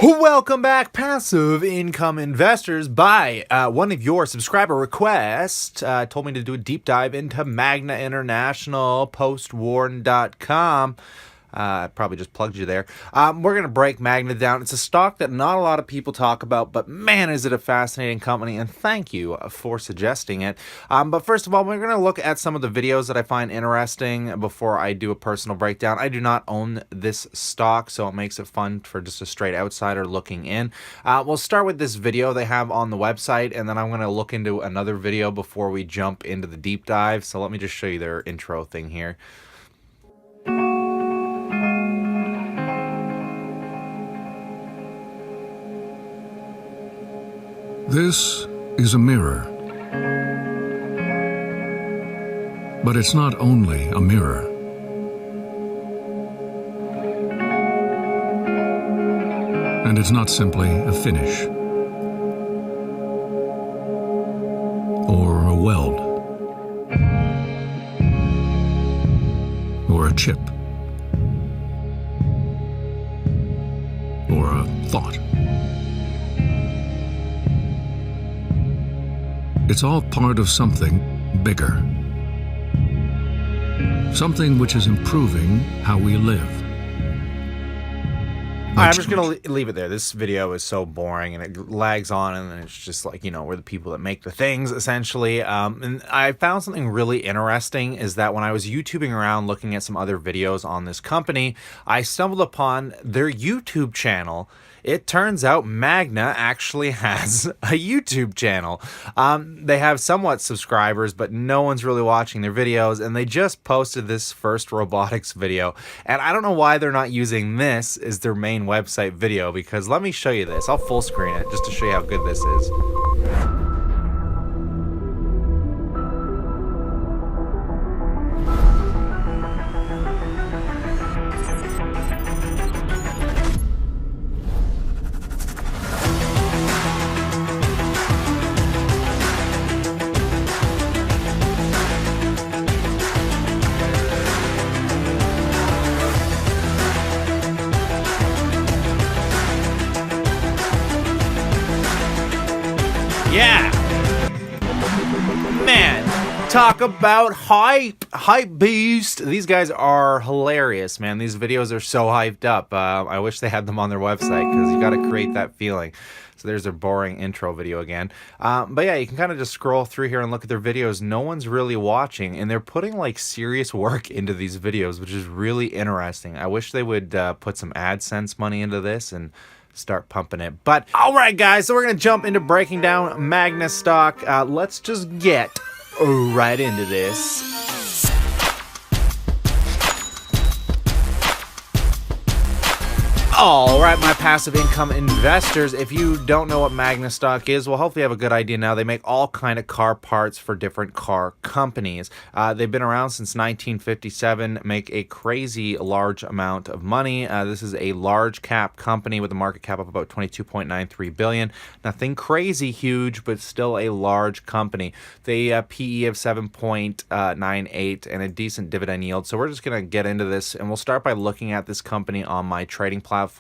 Welcome back, passive income investors. By one of your subscriber requests, told me to do a deep dive into Magna International, postwarn.com. Probably just plugged you there. We're going to break Magna down. It's a stock that not a lot of people talk about, but man, is it a fascinating company, and thank you for suggesting it. But first of all, we're going to look at some of the videos that I find interesting before I do a personal breakdown. I do not own this stock, so it makes it fun for just a straight outsider looking in. We'll start with this video they have on the website, and then I'm going to look into another video before we jump into the deep dive. So let me just show you their intro thing here. This is a mirror. But it's not only a mirror. And it's not simply a finish. Or a weld. Or a chip. Or a thought. It's all part of something bigger. Something which is improving how we live. I'm just going to leave it there. This video is so boring and it lags on, and it's just like, we're the people that make the things, essentially. And I found something really interesting is that when I was YouTubing around looking at some other videos on this company, I stumbled upon their YouTube channel. It turns out Magna actually has a YouTube channel. They have somewhat subscribers, but no one's really watching their videos, and they just posted this first robotics video. And I don't know why they're not using this as their main website video, because let me show you this. I'll full screen it just to show you how good this is. Yeah, man, talk about hype beast. These guys are hilarious, man. These videos are so hyped up. I wish they had them on their website, because you got to create that feeling. So there's their boring intro video again. But yeah, you can kind of just scroll through here and look at their videos. No one's really watching, and they're putting like serious work into these videos, which is really interesting. I wish they would put some AdSense money into this and start pumping it. But all right, guys, so we're gonna jump into breaking down Magna stock. Let's just get right into this. All right, my passive income investors, if you don't know what Magna stock is, well, hopefully you have a good idea now. They make all kind of car parts for different car companies. They've been around since 1957, make a crazy large amount of money. This is a large cap company with a market cap of about $22.93 billion. Nothing crazy huge, but still a large company. They PE of 7.98 and a decent dividend yield. So we're just going to get into this, and we'll start by looking at this company on my trading platform,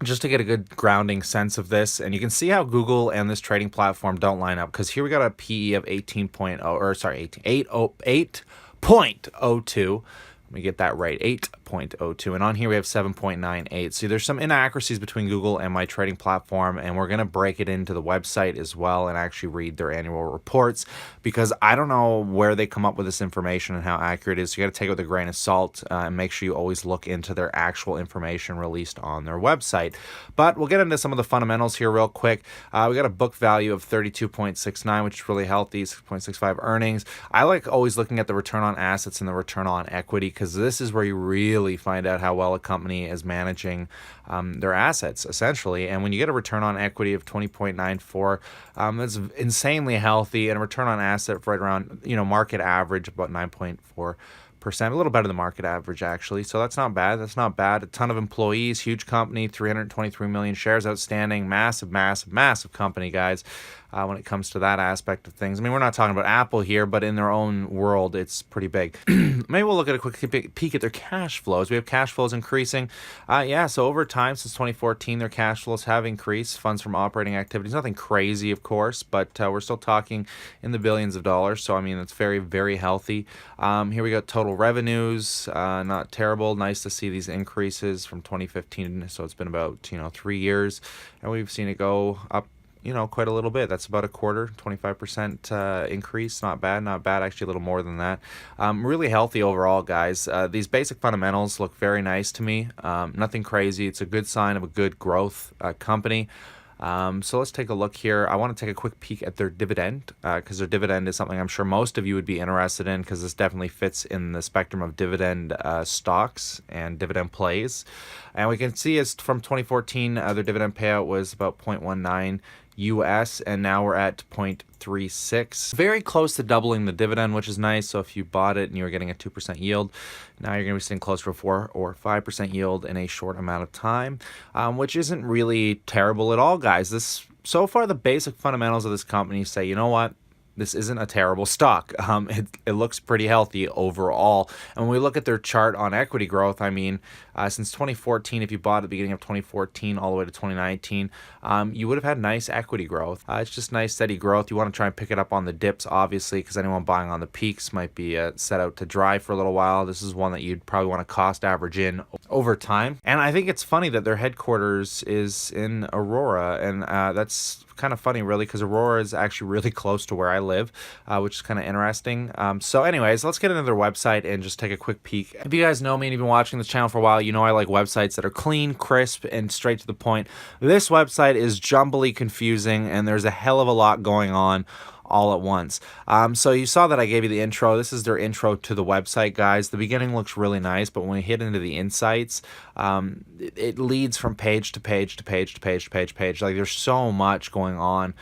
just to get a good grounding sense of this. And you can see how Google and this trading platform don't line up, because here we got a PE of 8.02. Let me get that right, 8.02, and on here we have 7.98. See, there's some inaccuracies between Google and my trading platform, and we're going to break it into the website as well and actually read their annual reports, because I don't know where they come up with this information and how accurate it is. So you got to take it with a grain of salt, and make sure you always look into their actual information released on their website. But we'll get into some of the fundamentals here real quick. We got a book value of 32.69, which is really healthy, 6.65 earnings. I like always looking at the return on assets and the return on equity, because this is where you really find out how well a company is managing their assets, essentially. And when you get a return on equity of 20.94, that's insanely healthy, and a return on asset right around market average, about 9.4%, a little better than the market average, actually. So that's not bad. That's not bad. A ton of employees, huge company, 323 million shares outstanding, massive company, guys. when it comes to that aspect of things. I mean, we're not talking about Apple here, but in their own world, it's pretty big. Maybe we'll look at a quick peek at their cash flows. We have cash flows increasing. So over time, since 2014, their cash flows have increased. Funds from operating activities, nothing crazy, of course, but we're still talking in the billions of dollars. So, I mean, it's very, very healthy. Here we go, total revenues, not terrible. Nice to see these increases from 2015. So it's been about, 3 years, and we've seen it go up, quite a little bit. That's about a quarter, 25% increase. Not bad, actually a little more than that. Really healthy overall, guys. These basic fundamentals look very nice to me. Nothing crazy. It's a good sign of a good growth company. So let's take a look here. I want to take a quick peek at their dividend, because their dividend is something I'm sure most of you would be interested in, because this definitely fits in the spectrum of dividend stocks and dividend plays. And we can see as from 2014, their dividend payout was about 0.19 US, and now we're at 0.36. Very close to doubling the dividend, which is nice. So if you bought it and you were getting a 2% yield, now you're going to be sitting closer to 4 or 5% yield in a short amount of time, which isn't really terrible at all, guys. So far, the basic fundamentals of this company say, you know what? This isn't a terrible stock. It looks pretty healthy overall. And when we look at their chart on equity growth, I mean, since 2014, if you bought at the beginning of 2014 all the way to 2019, you would have had nice equity growth. It's just nice, steady growth. You want to try and pick it up on the dips, obviously, because anyone buying on the peaks might be set out to dry for a little while. This is one that you'd probably want to cost average in over time. And I think it's funny that their headquarters is in Aurora, and that's kind of funny, really, because Aurora is actually really close to where I live, which is kind of interesting. So anyways, let's get into their website and just take a quick peek. If you guys know me and you've been watching this channel for a while, you know I like websites that are clean, crisp, and straight to the point. This website is jumbly confusing, and there's a hell of a lot going on all at once. So you saw that I gave you the intro. This is their intro to the website, guys. The beginning looks really nice, but when we hit into the insights, it leads from page to page to page to page to page to page. Like, there's so much going on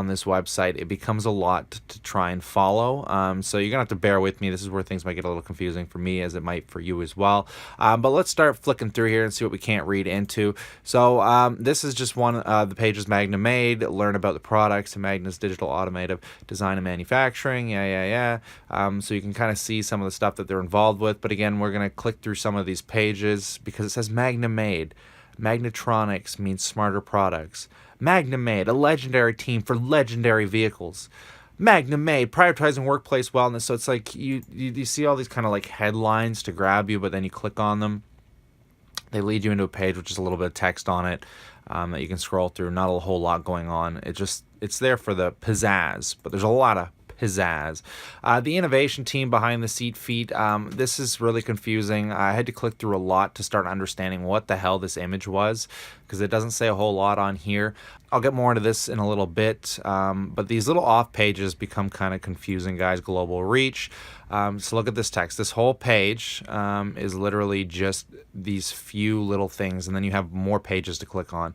this website. It becomes a lot to try and follow. So you're gonna have to bear with me. This is where things might get a little confusing for me, as it might for you as well. But let's start flicking through here and see what we can't read into. So this is just one of the pages Magna made. Learn about the products and Magna's digital automotive design and manufacturing. So you can kind of see some of the stuff that they're involved with. But again, we're gonna click through some of these pages because it says Magna made. Magnatronics means smarter products. Magna made, a legendary team for legendary vehicles. Magna made, prioritizing workplace wellness. So it's like you see all these kind of like headlines to grab you, but then you click on them. They lead you into a page with just a little bit of text on it that you can scroll through. Not a whole lot going on. It's there for the pizzazz, but there's a lot of pizzazz. The innovation team behind the seat feet. This is really confusing. I had to click through a lot to start understanding what the hell this image was, because it doesn't say a whole lot on here. I'll get more into this in a little bit, but these little off pages become kind of confusing, guys. Global reach. So look at this text. This whole page is literally just these few little things, and then you have more pages to click on.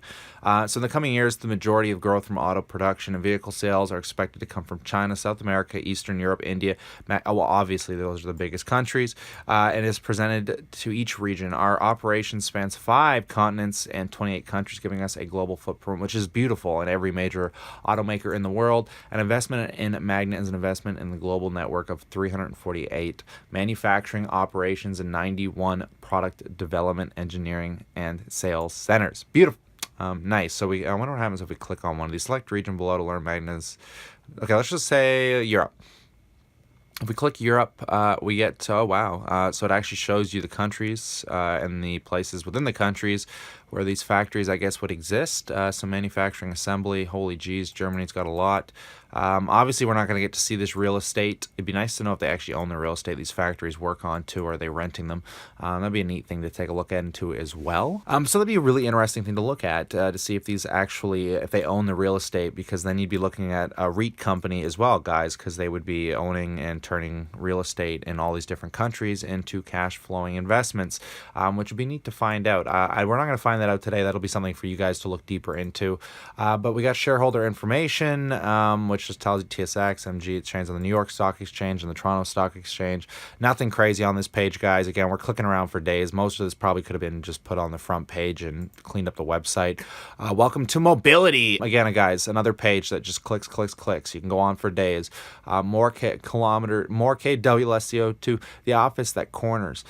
So in the coming years, the majority of growth from auto production and vehicle sales are expected to come from China, South America, Eastern Europe, India. Well, obviously, those are the biggest countries, and is presented to each region. Our operation spans 5 continents and 28 countries, giving us a global footprint, which is beautiful. In every major automaker in the world, an investment in Magna is an investment in the global network of 348 manufacturing operations and 91 product development, engineering, and sales centers. Beautiful. Nice. So I wonder what happens if we click on one of these. Select region below to learn Magna's. Okay, let's just say Europe. If we click Europe, we get, oh wow, so it actually shows you the countries and the places within the countries where these factories, I guess, would exist. Some manufacturing, assembly, holy geez, Germany's got a lot. Obviously, we're not going to get to see this real estate. It'd be nice to know if they actually own the real estate these factories work on too, or are they renting them? That'd be a neat thing to take a look at into as well. So that'd be a really interesting thing to look at to see if these actually, if they own the real estate, because then you'd be looking at a REIT company as well, guys, because they would be owning and turning real estate in all these different countries into cash flowing investments, which would be neat to find out. We're not going to find that that out today. That'll be something for you guys to look deeper into. But we got shareholder information, which just tells you TSX, MG, it trades on the New York Stock Exchange and the Toronto Stock Exchange. Nothing crazy on this page, guys. Again, we're clicking around for days. Most of this probably could have been just put on the front page and cleaned up the website. Welcome to mobility. Again, guys, another page that just clicks. You can go on for days. More KW, less CO2. The office that corners.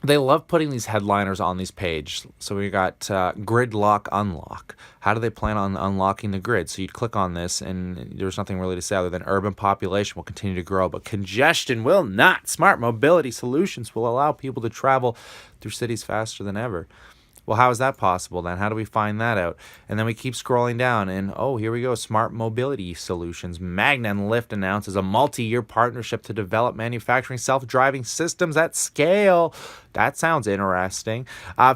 They love putting these headliners on these pages. So we got grid lock unlock. How do they plan on unlocking the grid? So you'd click on this and there's nothing really to say other than urban population will continue to grow, but congestion will not. Smart mobility solutions will allow people to travel through cities faster than ever. Well, how is that possible then? How do we find that out? And then we keep scrolling down and, oh, here we go. Smart mobility solutions. Magna and Lyft announces a multi-year partnership to develop manufacturing self-driving systems at scale. That sounds interesting.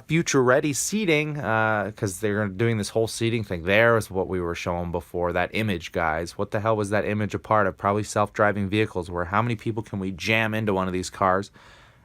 Future-ready seating, because they're doing this whole seating thing. There is what we were showing before, that image, guys. What the hell was that image a part of? Probably self-driving vehicles, where how many people can we jam into one of these cars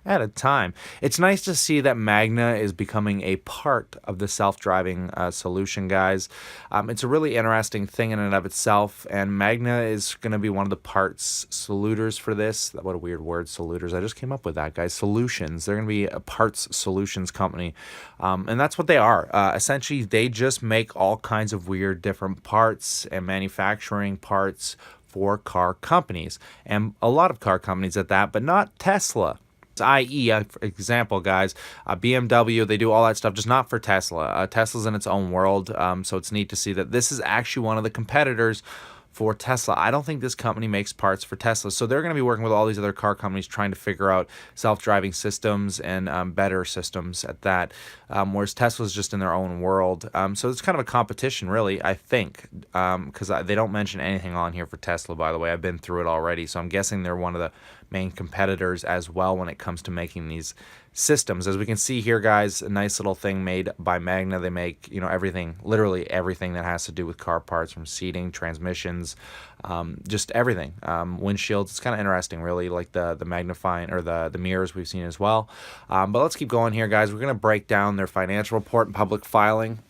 at a time? It's nice to see that Magna is becoming a part of the self-driving solution, guys. It's a really interesting thing in and of itself, and Magna is going to be one of the parts soluters for this. What a weird word, soluters. I just came up with that, guys. Solutions. They're going to be a parts solutions company, and that's what they are. Essentially, they just make all kinds of weird different parts and manufacturing parts for car companies, and a lot of car companies at that, but not Tesla. I.e., for example, guys, BMW, they do all that stuff, just not for Tesla. Tesla's in its own world, so it's neat to see that this is actually one of the competitors for Tesla. I don't think this company makes parts for Tesla, so they're going to be working with all these other car companies trying to figure out self-driving systems and better systems at that, whereas Tesla's just in their own world. So it's kind of a competition, really, I think, because they don't mention anything on here for Tesla, by the way. I've been through it already, so I'm guessing they're one of the main competitors as well when it comes to making these systems. As we can see here, guys, a nice little thing made by Magna. They make, everything, literally everything that has to do with car parts, from seating, transmissions, just everything. Windshields. It's kind of interesting, really, like the magnifying or the mirrors we've seen as well. But let's keep going here, guys. We're going to break down their financial report and public filing.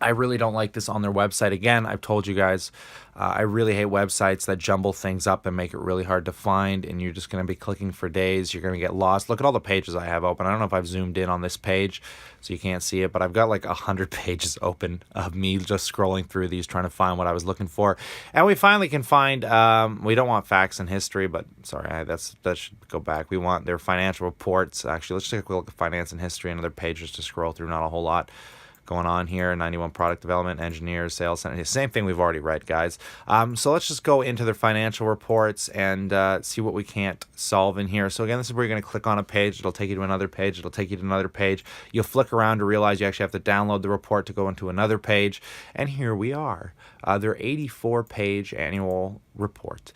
I really don't like this on their website. Again, I've told you guys, I really hate websites that jumble things up and make it really hard to find, and you're just going to be clicking for days. You're going to get lost. Look at all the pages I have open. I don't know if I've zoomed in on this page so you can't see it, but I've got like 100 pages open of me just scrolling through these, trying to find what I was looking for. And we finally can find, we don't want facts and history, but sorry, that should go back. We want their financial reports. Actually, let's take a quick look at finance and history and other pages to scroll through. Not a whole lot going on here. 91 product development, engineers, sales center. Same thing we've already read, guys. So let's just go into their financial reports and see what we can't solve in here. So again, this is where you're going to click on a page. It'll take you to another page. It'll take you to another page. You'll flick around to realize you actually have to download the report to go into another page. And here we are. Their 84-page annual report,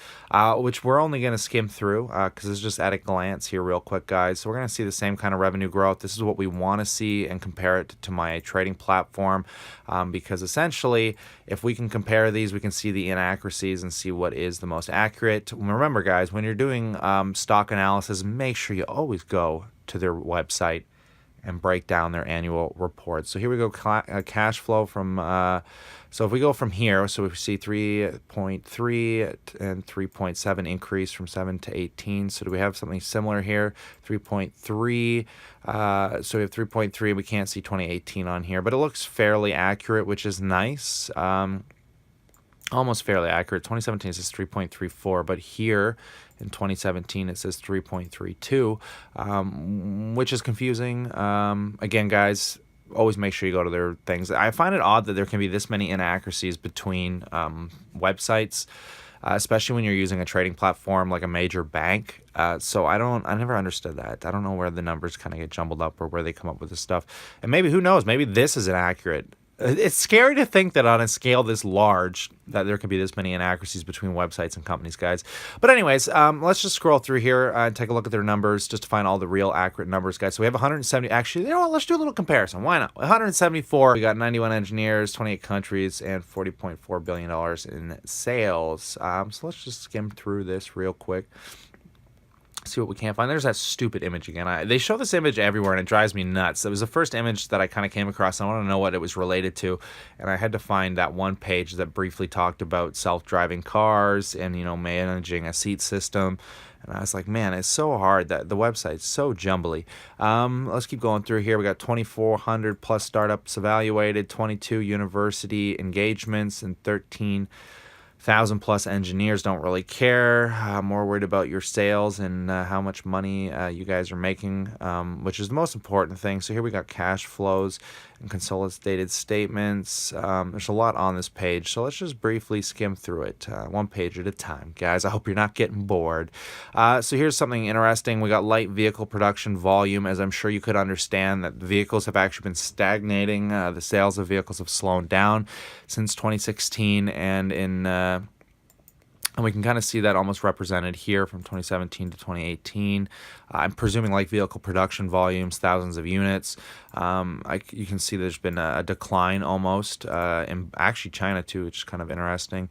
which we're only going to skim through because it's just at a glance here real quick, guys. So we're going to see the same kind of revenue growth. This is what we want to see and compare it to my trading platform, because essentially, if we can compare these, we can see the inaccuracies and see what is the most accurate. Remember, guys, when you're doing stock analysis, make sure you always go to their website and break down their annual report. So here we go, cash flow from, so if we go from here, so we see 3.3 and 3.7 increase from 7 to 18. So do we have something similar here? 3.3, so we have 3.3, we can't see 2018 on here, but it looks fairly accurate, which is nice. Almost fairly accurate. 2017 says 3.34, but here in 2017 it says 3.32, which is confusing. Again, guys, always make sure you go to their things. I find it odd that there can be this many inaccuracies between websites, especially when you're using a trading platform like a major bank. So I never understood that. I don't know where the numbers kind of get jumbled up or where they come up with this stuff. And maybe, who knows, maybe this is inaccurate. It's scary to think that on a scale this large that there could be this many inaccuracies between websites and companies, guys. But anyways, let's just scroll through here and take a look at their numbers just to find all the real accurate numbers, guys. So we have 170. Actually, you know what? Let's do a little comparison. Why not? 174. We got 91 engineers, 28 countries, and $40.4 billion in sales. So let's just skim through this real quick. See what we can't find. There's that stupid image again. They show this image everywhere, and it drives me nuts. It was the first image that I kind of came across, and I want to know what it was related to. And I had to find that one page that briefly talked about self-driving cars and, managing a seat system. And I was like, man, it's so hard. That the website's so jumbly. Let's keep going through here. We got 2,400 plus startups evaluated, 22 university engagements, and 13,000 plus engineers. Don't really care. More worried about your sales and how much money you guys are making, which is the most important thing. So here we got cash flows and consolidated statements. There's a lot on this page, so let's just briefly skim through it, one page at a time, guys. I hope you're not getting bored. So here's something interesting. We got light vehicle production volume, as I'm sure you could understand that vehicles have actually been stagnating. The sales of vehicles have slowed down since 2016, and we can kind of see that almost represented here from 2017 to 2018. I'm presuming like vehicle production volumes, thousands of units. You can see there's been a decline almost in actually China too, which is kind of interesting.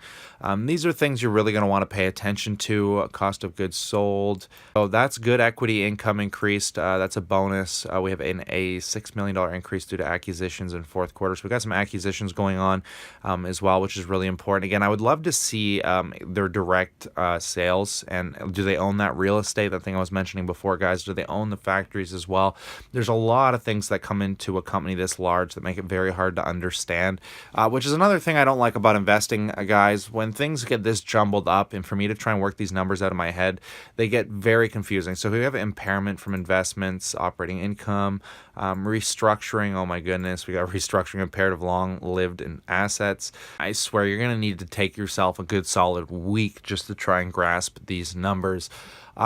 These are things you're really going to want to pay attention to. Cost of goods sold. So that's good. Equity income increased. That's a bonus. We have a $6 million increase due to acquisitions in fourth quarter. So we got some acquisitions going on as well, which is really important. Again, I would love to see their direct sales, and do they own that real estate? That thing I was mentioning before, guys. Do they own the factories as well? There's a lot of things that come into a company this large that make it very hard to understand, which is another thing I don't like about investing, guys. When things get this jumbled up, and for me to try and work these numbers out of my head, they get very confusing. So we have impairment from investments, operating income, restructuring. Oh my goodness, we got restructuring, imperative long-lived in assets. I swear you're going to need to take yourself a good solid week just to try and grasp these numbers.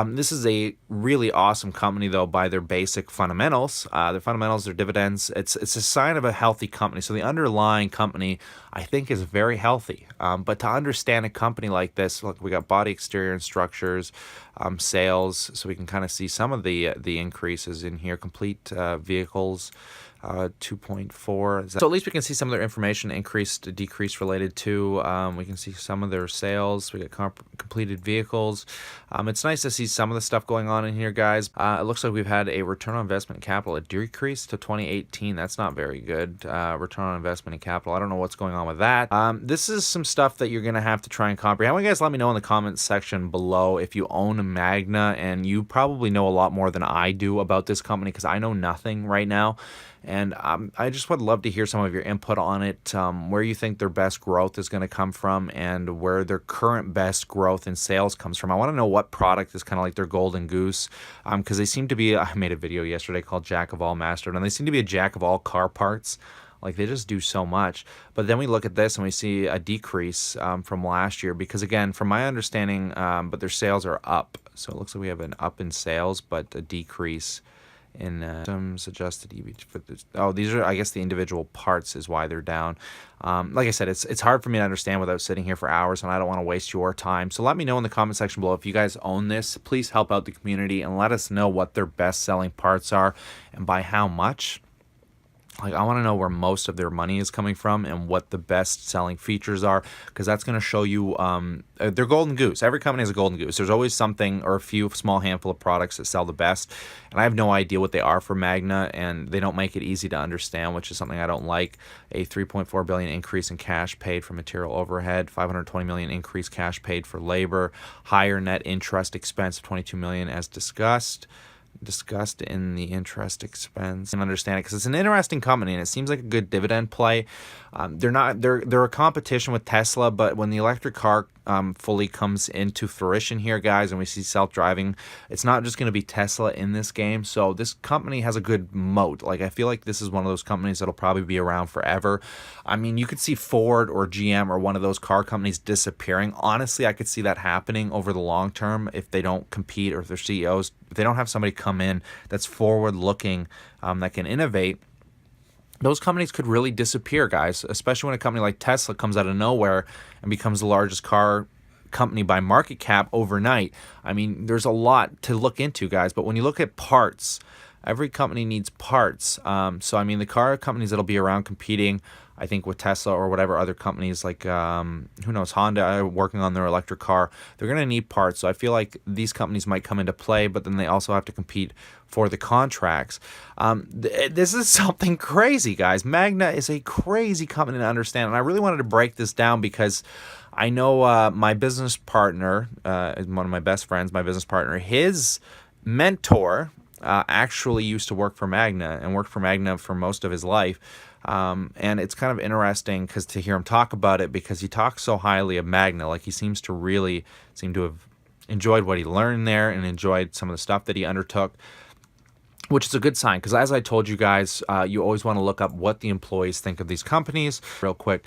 This is a really awesome company, though, by their basic fundamentals. Their fundamentals, their dividends, it's a sign of a healthy company. So the underlying company, I think, is very healthy. But to understand a company like this, look, we got body, exterior, and structures, sales, so we can kind of see some of the increases in here. Complete vehicles, 2.4. So at least we can see some of their information increased, decreased related to. We can see some of their sales. We got completed vehicles. It's nice to see some of the stuff going on in here, guys. It looks like we've had a return on investment capital, a decrease to 2018. That's not very good. Return on investment in capital. I don't know what's going on with that. This is some stuff that you're going to have to try and comprehend. You guys let me know in the comments section below if you own a Magna, and you probably know a lot more than I do about this company, because I know nothing right now. And I just would love to hear some of your input on it, where you think their best growth is going to come from, and where their current best growth in sales comes from. I want to know what product is kind of like their golden goose, because they seem to be, I made a video yesterday called Jack of All, Master, and they seem to be a jack of all car parts. Like, they just do so much. But then we look at this and we see a decrease from last year, because, again, from my understanding, but their sales are up. So it looks like we have an up in sales, but a decrease in systems adjusted EBIT for this. Oh, these are, I guess, the individual parts is why they're down. Like I said, it's hard for me to understand without sitting here for hours, and I don't want to waste your time. So let me know in the comment section below if you guys own this. Please help out the community and let us know what their best selling parts are and by how much. Like, I want to know where most of their money is coming from and what the best selling features are, because that's going to show you their golden goose. Every company has a golden goose. There's always something or a few small handful of products that sell the best, and I have no idea what they are for Magna, and they don't make it easy to understand, which is something I don't like. A $3.4 billion increase in cash paid for material overhead, $520 million increase cash paid for labor, higher net interest expense of $22 million as discussed in the interest expense, and understand it because it's an interesting company and it seems like a good dividend play. They're a competition with Tesla, but when the electric car fully comes into fruition here, guys, and we see self-driving, it's not just going to be Tesla in this game. So this company has a good moat. Like, I feel like this is one of those companies that'll probably be around forever. I mean, you could see Ford or GM or one of those car companies disappearing. Honestly, I could see that happening over the long term if they don't compete, or if their CEOs, if they don't have somebody come in that's forward-looking, that can innovate. Those companies could really disappear, guys, especially when a company like Tesla comes out of nowhere and becomes the largest car company by market cap overnight. I mean, there's a lot to look into, guys, but when you look at parts, every company needs parts. So I mean, the car companies that'll be around competing, I think, with Tesla or whatever other companies like who knows, Honda are working on their electric car, they're going to need parts. So I feel like these companies might come into play, but then they also have to compete for the contracts. This is something crazy, guys. Magna is a crazy company to understand, and I really wanted to break this down because I know my business partner, one of my best friends, my business partner, his mentor actually used to work for Magna and worked for Magna for most of his life. And it's kind of interesting because to hear him talk about it, because he talks so highly of Magna, like he seems to have enjoyed what he learned there and enjoyed some of the stuff that he undertook, which is a good sign, because as I told you guys, you always want to look up what the employees think of these companies real quick.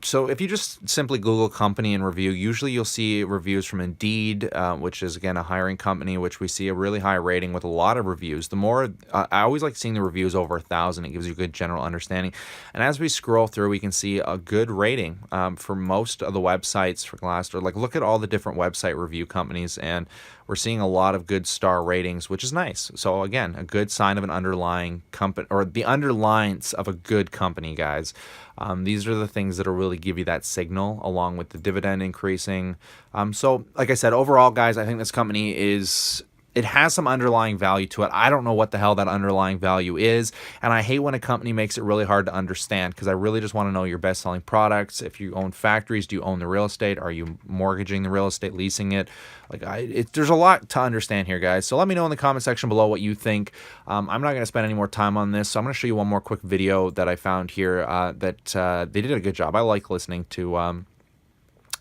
So if you just simply Google company and review, usually you'll see reviews from Indeed, which is, again, a hiring company, which we see a really high rating with a lot of reviews. The more, I always like seeing the reviews over 1,000. It gives you a good general understanding. And as we scroll through, we can see a good rating for most of the websites for Glassdoor. Like, look at all the different website review companies, and we're seeing a lot of good star ratings, which is nice. So again, a good sign of an underlying company, or the underlines of a good company, guys. These are the things that will really give you that signal, along with the dividend increasing. So like I said, overall, guys, I think this company it has some underlying value to it. I don't know what the hell that underlying value is, and I hate when a company makes it really hard to understand, because I really just want to know your best-selling products. If you own factories, do you own the real estate? Are you mortgaging the real estate, leasing it? There's a lot to understand here, guys. So let me know in the comment section below what you think. I'm not going to spend any more time on this, so I'm going to show you one more quick video that I found here that they did a good job. I like listening to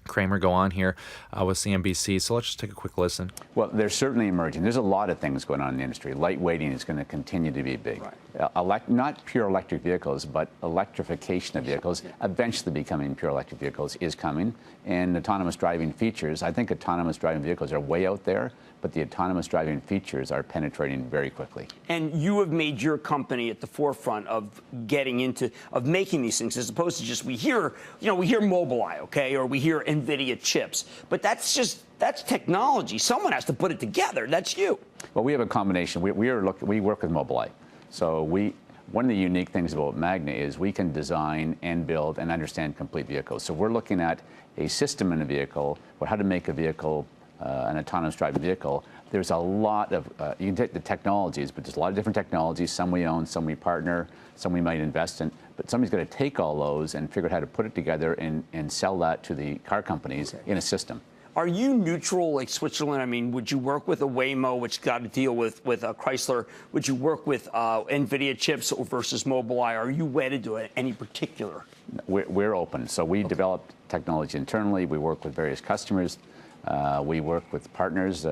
Kramer go on here with CNBC. So let's just take a quick listen. Well, they're certainly emerging. There's a lot of things going on in the industry. Lightweighting is going to continue to be big. Right. Not pure electric vehicles, but electrification of vehicles, eventually becoming pure electric vehicles, is coming. And autonomous driving features, I think autonomous driving vehicles are way out there, but the autonomous driving features are penetrating very quickly. And you have made your company at the forefront of making these things, as opposed to just we hear Mobileye, okay, or we hear NVIDIA chips, but that's technology. Someone has to put it together. That's you. Well, we have a combination. We work with Mobileye, so one of the unique things about Magna is we can design and build and understand complete vehicles. So we're looking at a system in a vehicle, or how to make a vehicle an autonomous driving vehicle. There's a lot of, you can take the technologies, but there's a lot of different technologies. Some we own, some we partner, some we might invest in. But somebody's got to take all those and figure out how to put it together and sell that to the car companies in a system. Are you neutral like Switzerland? I mean, would you work with a Waymo, which got to deal with Chrysler? Would you work with NVIDIA chips versus Mobileye? Are you wedded to any particular? We're open. So we develop technology internally. We work with various customers. We work with partners.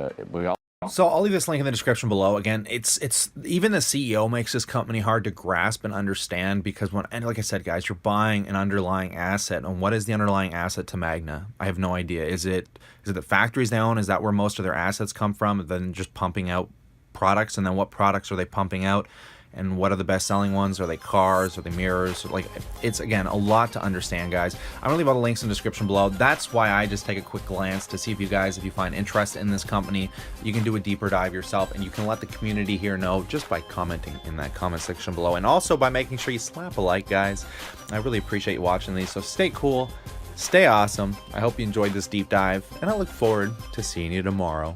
So I'll leave this link in the description below. Again, it's even the CEO makes this company hard to grasp and understand, because and like I said, guys, you're buying an underlying asset. And what is the underlying asset to Magna? I have no idea. Is it the factories they own? Is that where most of their assets come from? Then just pumping out products, and then what products are they pumping out? And what are the best-selling ones? Are they cars? Are they mirrors? Like, it's, again, a lot to understand, guys. I'm going to leave all the links in the description below. That's why I just take a quick glance to see if you find interest in this company. You can do a deeper dive yourself, and you can let the community here know just by commenting in that comment section below. And also by making sure you slap a like, guys. I really appreciate you watching these. So stay cool. Stay awesome. I hope you enjoyed this deep dive, and I look forward to seeing you tomorrow.